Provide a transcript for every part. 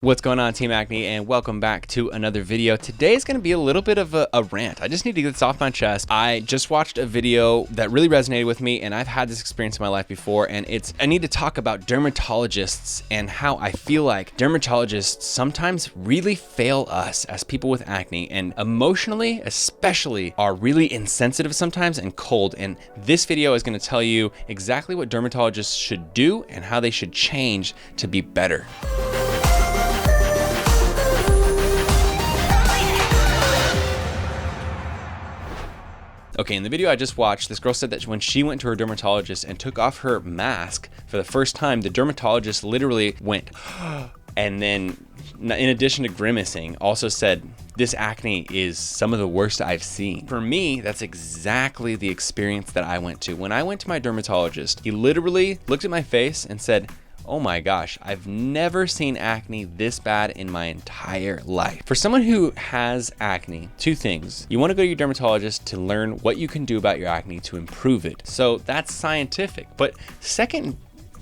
What's going on, Team Acne, and welcome back to another video. Today is going to be a little bit of a rant. I just need to get this off my chest. I just watched a video that really resonated with me, and I've had this experience in my life before, and I need to talk about dermatologists and how I feel like dermatologists sometimes really fail us as people with acne, and emotionally especially are really insensitive sometimes and cold. And this video is going to tell you exactly what dermatologists should do and how they should change to be better. Okay, in the video I just watched, this girl said that when she went to her dermatologist and took off her mask for the first time, the dermatologist literally went, and then in addition to grimacing, also said, "This acne is some of the worst I've seen." For me, that's exactly the experience that I went to. When I went to my dermatologist, he literally looked at my face and said, "Oh my gosh, I've never seen acne this bad in my entire life." For someone who has acne, two things. You want to go to your dermatologist to learn what you can do about your acne to improve it. So that's scientific. But second,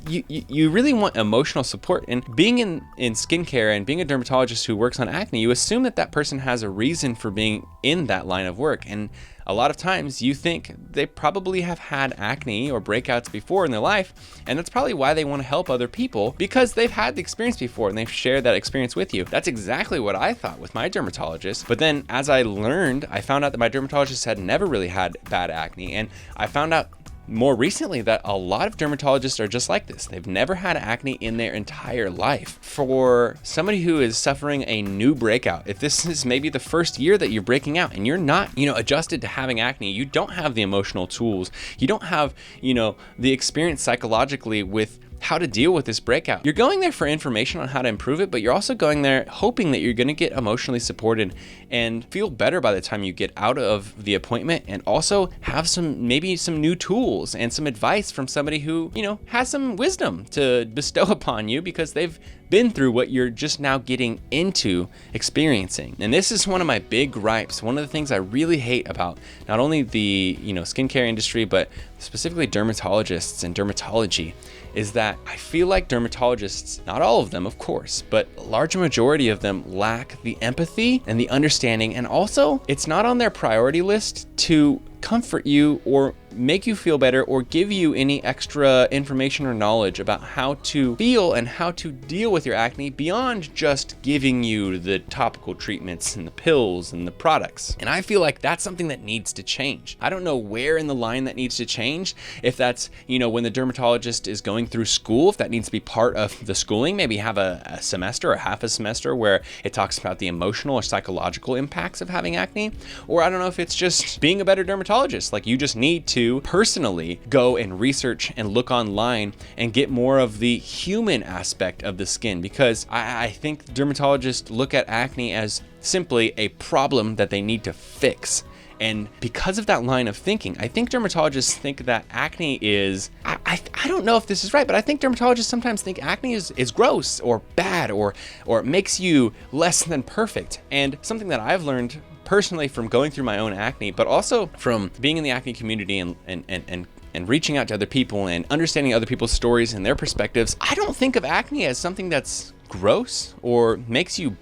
you really want emotional support. And being in skincare and being a dermatologist who works on acne, you assume that that person has a reason for being in that line of work. And a lot of times you think they probably have had acne or breakouts before in their life, and that's probably why they want to help other people, because they've had the experience before and they've shared that experience with you. That's exactly what I thought with my dermatologist. But then as I learned, I found out that my dermatologist had never really had bad acne, and I found out more recently that a lot of dermatologists are just like this. They've never had acne in their entire life. For somebody who is suffering a new breakout, if this is maybe the first year that you're breaking out and you're not, adjusted to having acne, you don't have the emotional tools, you don't have, the experience psychologically with how to deal with this breakout. You're going there for information on how to improve it, but you're also going there hoping that you're going to get emotionally supported and feel better by the time you get out of the appointment, and also have maybe some new tools and some advice from somebody who, has some wisdom to bestow upon you because they've been through what you're just now getting into experiencing. And this is one of my big gripes. One of the things I really hate about not only the, skincare industry, but specifically dermatologists and dermatology, is that I feel like dermatologists, not all of them of course, but a large majority of them lack the empathy and the understanding, and also it's not on their priority list to comfort you or make you feel better or give you any extra information or knowledge about how to feel and how to deal with your acne beyond just giving you the topical treatments and the pills and the products. And I feel like that's something that needs to change. I don't know where in the line that needs to change. If that's, when the dermatologist is going through school, if that needs to be part of the schooling, maybe have a semester or half a semester where it talks about the emotional or psychological impacts of having acne. Or I don't know if it's just being a better dermatologist. Like, you just need to personally go and research and look online and get more of the human aspect of the skin, because I think dermatologists look at acne as simply a problem that they need to fix. And because of that line of thinking, I think dermatologists think that acne is, I don't know if this is right, but I think dermatologists sometimes think acne is gross or bad or it makes you less than perfect. And something that I've learned personally from going through my own acne, but also from being in the acne community and reaching out to other people and understanding other people's stories and their perspectives, I don't think of acne as something that's gross or makes you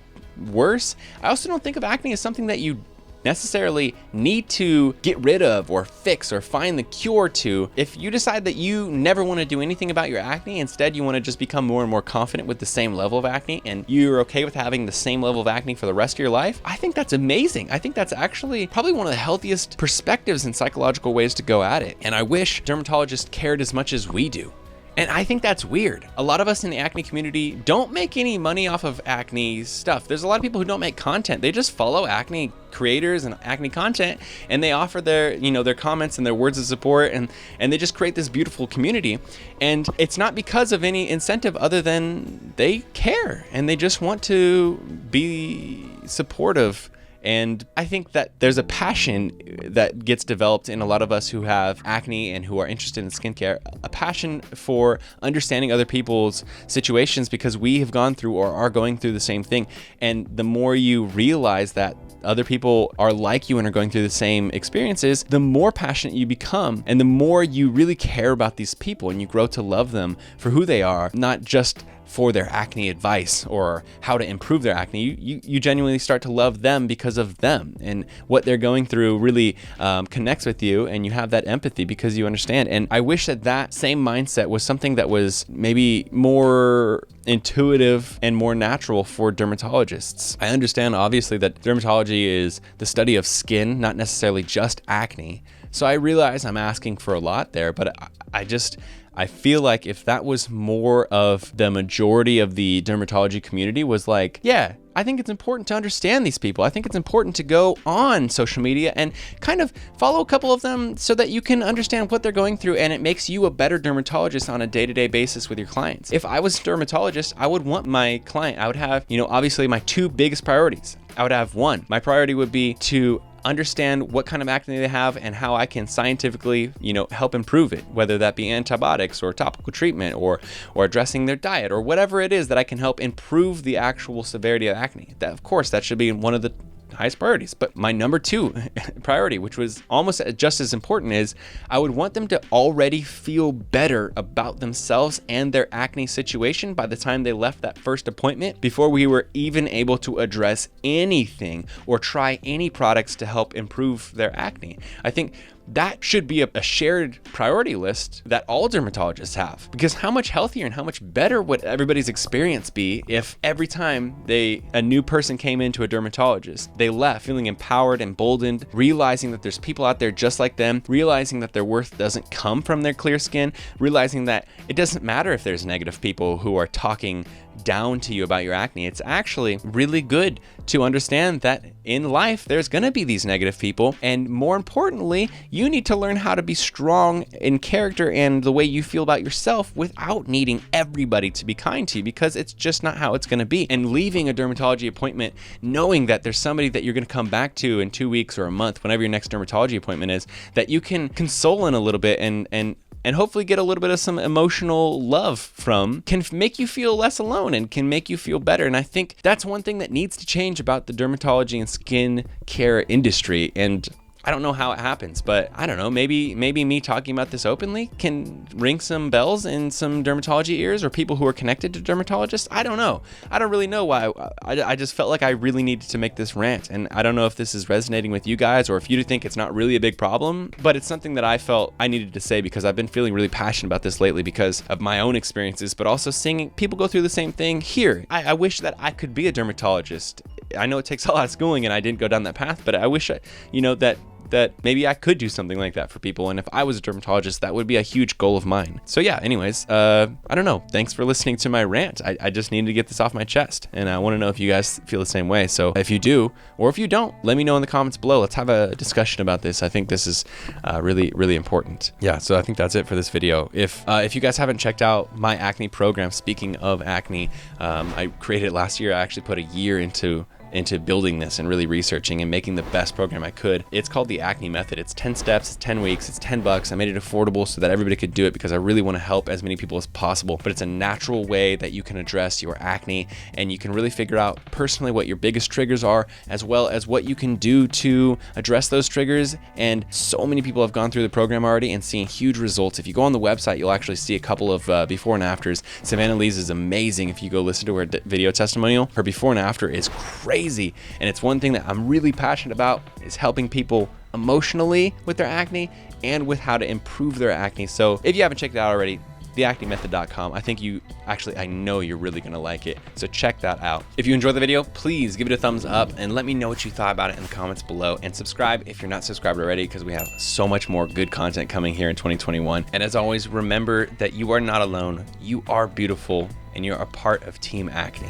worse. I also don't think of acne as something that you necessarily need to get rid of or fix or find the cure to. If you decide that you never want to do anything about your acne, instead you want to just become more and more confident with the same level of acne, and you're okay with having the same level of acne for the rest of your life, I think that's amazing. I think that's actually probably one of the healthiest perspectives and psychological ways to go at it. And I wish dermatologists cared as much as we do. And I think that's weird. A lot of us in the acne community don't make any money off of acne stuff. There's a lot of people who don't make content. They just follow acne creators and acne content, and they offer their, their comments and their words of support, and they just create this beautiful community. And it's not because of any incentive other than they care and they just want to be supportive. And I think that there's a passion that gets developed in a lot of us who have acne and who are interested in skincare, a passion for understanding other people's situations because we have gone through or are going through the same thing. And the more you realize that other people are like you and are going through the same experiences, the more passionate you become and the more you really care about these people and you grow to love them for who they are, not just for their acne advice or how to improve their acne. You genuinely start to love them because of them, and what they're going through really connects with you, and you have that empathy because you understand. And I wish that that same mindset was something that was maybe more intuitive and more natural for dermatologists. I understand obviously that dermatology is the study of skin, not necessarily just acne. So I realize I'm asking for a lot there, but I feel like if that was more of the majority of the dermatology community was like, yeah, I think it's important to understand these people. I think it's important to go on social media and kind of follow a couple of them so that you can understand what they're going through, and it makes you a better dermatologist on a day-to-day basis with your clients. If I was a dermatologist, I would want my client, I would have, obviously my two biggest priorities. I would have one. My priority would be to understand what kind of acne they have and how I can scientifically, help improve it, whether that be antibiotics or topical treatment or addressing their diet or whatever it is that I can help improve the actual severity of acne. That, of course, that should be one of the highest priorities. But my number two priority, which was almost just as important, is I would want them to already feel better about themselves and their acne situation by the time they left that first appointment, before we were even able to address anything or try any products to help improve their acne. I think that should be a shared priority list that all dermatologists have, because how much healthier and how much better would everybody's experience be if every time a new person came into a dermatologist, they left feeling empowered, emboldened, realizing that there's people out there just like them, realizing that their worth doesn't come from their clear skin, realizing that it doesn't matter if there's negative people who are talking down to you about your acne. It's actually really good to understand that in life there's going to be these negative people, and more importantly, you need to learn how to be strong in character and the way you feel about yourself without needing everybody to be kind to you, because it's just not how it's going to be. And leaving a dermatology appointment knowing that there's somebody that you're going to come back to in 2 weeks or a month, whenever your next dermatology appointment is, that you can console in a little bit and hopefully get a little bit of some emotional love from, can make you feel less alone and can make you feel better. And I think that's one thing that needs to change about the dermatology and skin care industry. And I don't know how it happens, but I don't know, maybe me talking about this openly can ring some bells in some dermatology ears or people who are connected to dermatologists. I don't know. I don't really know why. I just felt like I really needed to make this rant, and I don't know if this is resonating with you guys or if you think it's not really a big problem, but it's something that I felt I needed to say because I've been feeling really passionate about this lately because of my own experiences, but also seeing people go through the same thing here. I wish that I could be a dermatologist. I know it takes a lot of schooling and I didn't go down that path, but I wish that maybe I could do something like that for people. And if I was a dermatologist, that would be a huge goal of mine. So yeah, anyways, I don't know. Thanks for listening to my rant. I just needed to get this off my chest, and I want to know if you guys feel the same way. So if you do, or if you don't, let me know in the comments below. Let's have a discussion about this. I think this is really, really important. Yeah, so I think that's it for this video. If you guys haven't checked out my acne program, speaking of acne, I created it last year. I actually put a year into building this and really researching and making the best program I could. It's called the Acne Method. It's 10 steps, it's 10 weeks, it's $10. I made it affordable so that everybody could do it because I really want to help as many people as possible. But it's a natural way that you can address your acne, and you can really figure out personally what your biggest triggers are, as well as what you can do to address those triggers. And so many people have gone through the program already and seen huge results. If you go on the website, you'll actually see a couple of before and afters. Savannah Lee's is amazing. If you go listen to her video testimonial, her before and after is crazy. And it's one thing that I'm really passionate about, is helping people emotionally with their acne and with how to improve their acne. So if you haven't checked it out already, theacnemethod.com. I know you're really gonna like it. So check that out. If you enjoyed the video, please give it a thumbs up and let me know what you thought about it in the comments below, and subscribe if you're not subscribed already, because we have so much more good content coming here in 2021. And as always, remember that you are not alone. You are beautiful and you're a part of Team Acne.